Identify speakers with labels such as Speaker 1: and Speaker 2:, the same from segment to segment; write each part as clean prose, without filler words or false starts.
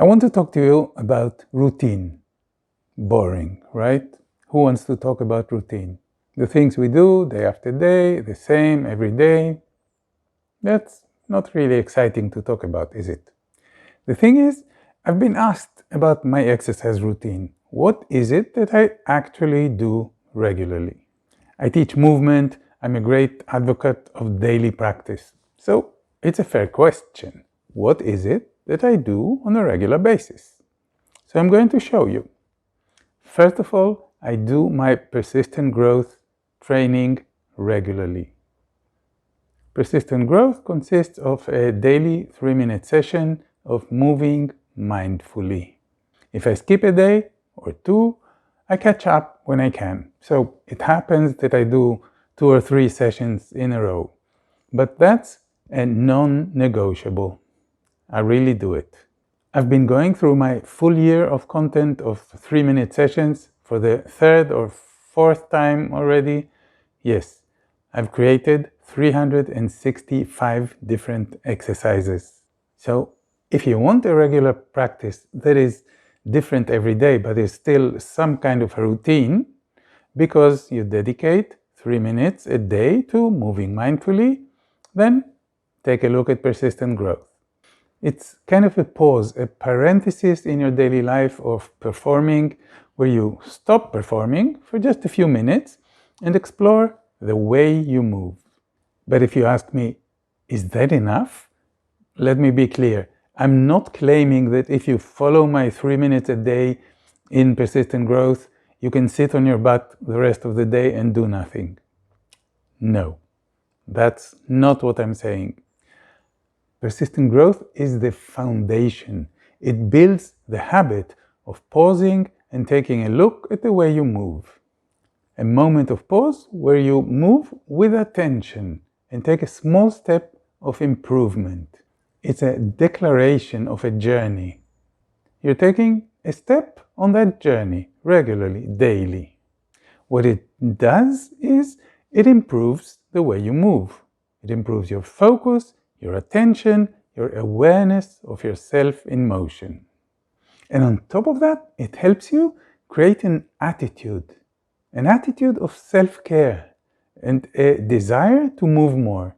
Speaker 1: I want to talk to you about routine. Boring, right? Who wants to talk about routine? The things we do day after day, the same every day. That's not really exciting to talk about, is it? The thing is, I've been asked about my exercise routine. What is it that I actually do regularly? I teach movement. I'm a great advocate of daily practice. So it's a fair question. What is it that I do on a regular basis? So I'm going to show you. First of all, I do my persistent growth training regularly. Persistent growth consists of a daily 3-minute session of moving mindfully. If I skip a day or two, I catch up when I can. So it happens that I do 2 or 3 sessions in a row. But that's a non-negotiable. I really do it. I've been going through my full year of content of 3-minute sessions for the 3rd or 4th time already. Yes, I've created 365 different exercises. So if you want a regular practice that is different every day, but is still some kind of a routine, because you dedicate 3 minutes a day to moving mindfully, then take a look at persistent growth. It's kind of a pause, a parenthesis in your daily life of performing, where you stop performing for just a few minutes and explore the way you move. But if you ask me, is that enough? Let me be clear. I'm not claiming that if you follow my 3 minutes a day in persistent growth, you can sit on your butt the rest of the day and do nothing. No, that's not what I'm saying. Persistent growth is the foundation. It builds the habit of pausing and taking a look at the way you move. A moment of pause where you move with attention and take a small step of improvement. It's a declaration of a journey. You're taking a step on that journey regularly, daily. What it does is it improves the way you move. It improves your focus, your attention, your awareness of yourself in motion. And on top of that, it helps you create an attitude of self-care and a desire to move more.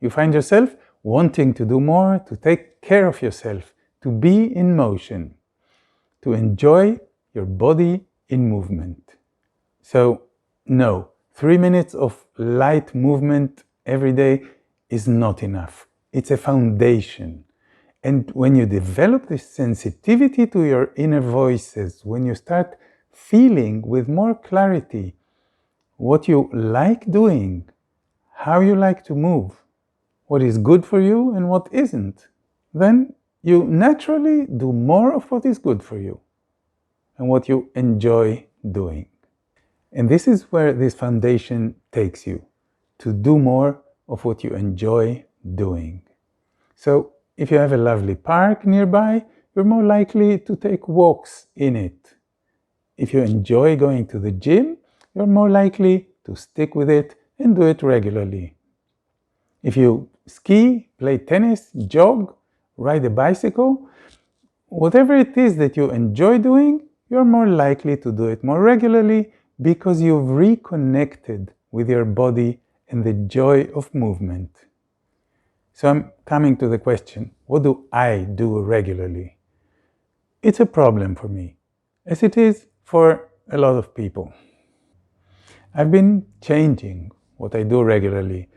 Speaker 1: You find yourself wanting to do more, to take care of yourself, to be in motion, to enjoy your body in movement. So, no, 3 minutes of light movement every day is not enough. It's a foundation. And when you develop this sensitivity to your inner voices, when you start feeling with more clarity what you like doing, how you like to move, what is good for you and what isn't, then you naturally do more of what is good for you and what you enjoy doing. And this is where this foundation takes you, to do more of what you enjoy doing. So if you have a lovely park nearby, you're more likely to take walks in it. If you enjoy going to the gym, you're more likely to stick with it and do it regularly. If you ski, play tennis, jog, ride a bicycle, whatever it is that you enjoy doing, you're more likely to do it more regularly because you've reconnected with your body and the joy of movement. So I'm coming to the question, what do I do regularly? It's a problem for me, as it is for a lot of people. I've been changing what I do regularly,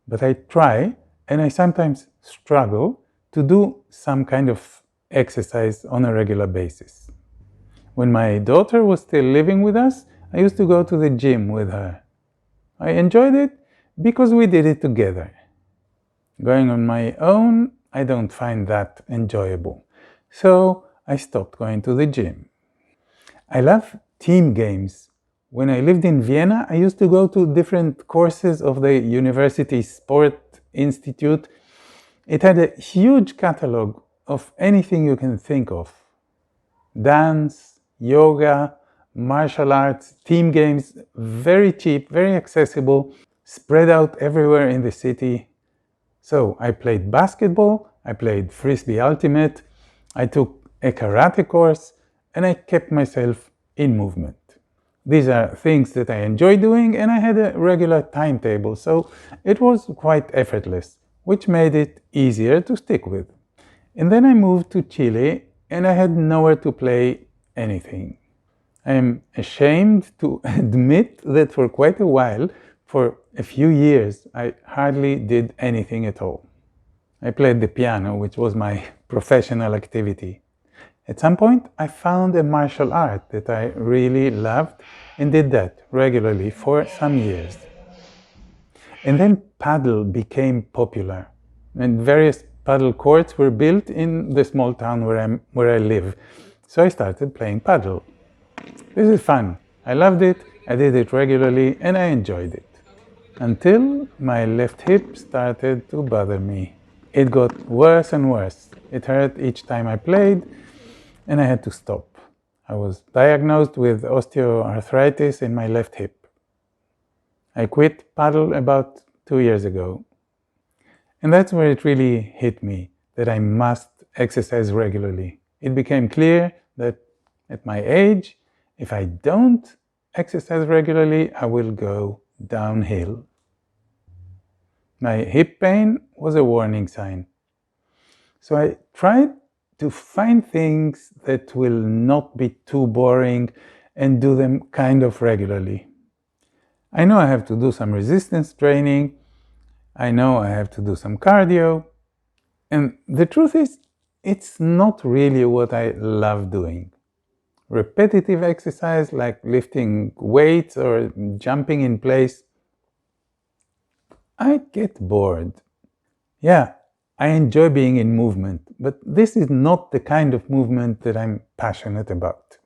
Speaker 1: but I try and I sometimes struggle to do some kind of exercise on a regular basis. When my daughter was still living with us, I used to go to the gym with her. I enjoyed it because we did it together. Going on my own, I don't find that enjoyable. So I stopped going to the gym. I love team games. When I lived in Vienna, I used to go to different courses of the University Sport Institute. It had a huge catalog of anything you can think of. Dance, yoga, martial arts, team games, very cheap, very accessible, spread out everywhere in the city. So I played basketball, I played Frisbee Ultimate, I took a karate course, and I kept myself in movement. These are things that I enjoy doing, and I had a regular timetable, so it was quite effortless, which made it easier to stick with. And then I moved to Chile, and I had nowhere to play anything. I am ashamed to admit that for quite a while, for a few years, I hardly did anything at all. I played the piano, which was my professional activity. At some point, I found a martial art that I really loved and did that regularly for some years. And then paddle became popular, and various paddle courts were built in the small town where I live. So I started playing paddle. This is fun. I loved it, I did it regularly, and I enjoyed it. Until my left hip started to bother me. It got worse and worse. It hurt each time I played, and I had to stop. I was diagnosed with osteoarthritis in my left hip. I quit paddle about 2 years ago. And that's where it really hit me, that I must exercise regularly. It became clear that at my age, if I don't exercise regularly, I will go downhill. My hip pain was a warning sign. So I tried to find things that will not be too boring and do them kind of regularly. I know I have to do some resistance training. I know I have to do some cardio. And the truth is, it's not really what I love doing. Repetitive exercise like lifting weights or jumping in place, I get bored. Yeah, I enjoy being in movement, but this is not the kind of movement that I'm passionate about.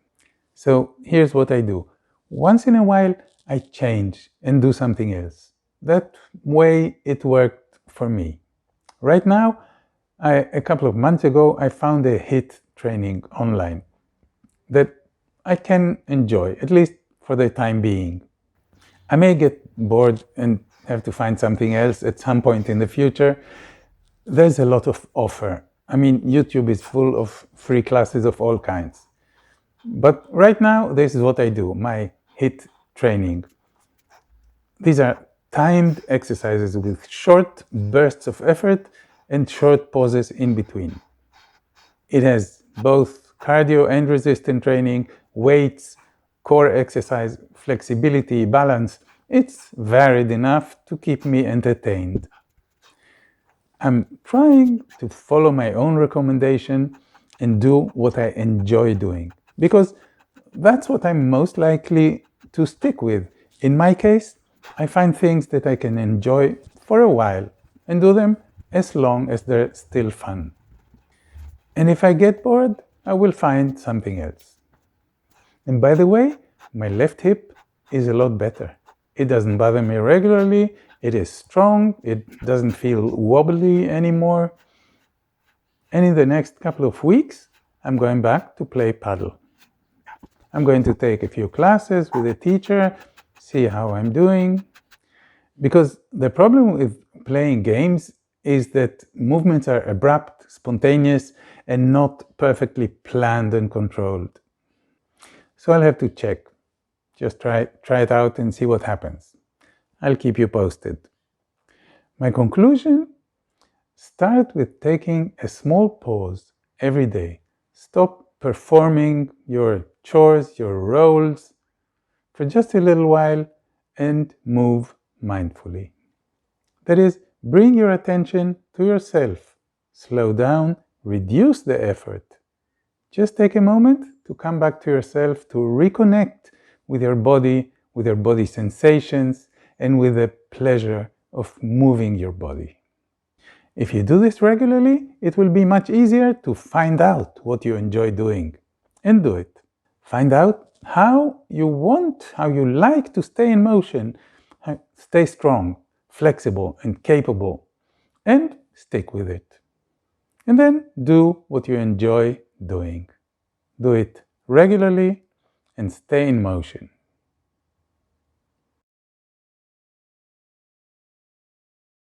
Speaker 1: So here's what I do. Once in a while, I change and do something else. That way it worked for me. Right now, a couple of months ago, I found a HIIT training online that I can enjoy, at least for the time being. I may get bored and have to find something else at some point in the future. There's a lot of offer. I mean, YouTube is full of free classes of all kinds. But right now, this is what I do, my HIIT training. These are timed exercises with short bursts of effort and short pauses in between. It has both cardio and resistance training, weights, core exercise, flexibility, balance. It's varied enough to keep me entertained. I'm trying to follow my own recommendation and do what I enjoy doing, because that's what I'm most likely to stick with. In my case, I find things that I can enjoy for a while and do them as long as they're still fun. And if I get bored, I will find something else. And by the way, my left hip is a lot better. It doesn't bother me regularly, it is strong, it doesn't feel wobbly anymore. And in the next couple of weeks, I'm going back to play paddle. I'm going to take a few classes with a teacher, see how I'm doing. Because the problem with playing games is that movements are abrupt, spontaneous, and not perfectly planned and controlled. So I'll have to check. Just try it out and see what happens. I'll keep you posted. My conclusion? Start with taking a small pause every day. Stop performing your chores, your roles for just a little while and move mindfully. That is, bring your attention to yourself. Slow down, reduce the effort. Just take a moment to come back to yourself, to reconnect with your body sensations, and with the pleasure of moving your body. If you do this regularly, it will be much easier to find out what you enjoy doing and do it. Find out how you like to stay in motion, stay strong, flexible, and capable, and stick with it. And then do what you enjoy doing. Do it regularly and stay in motion.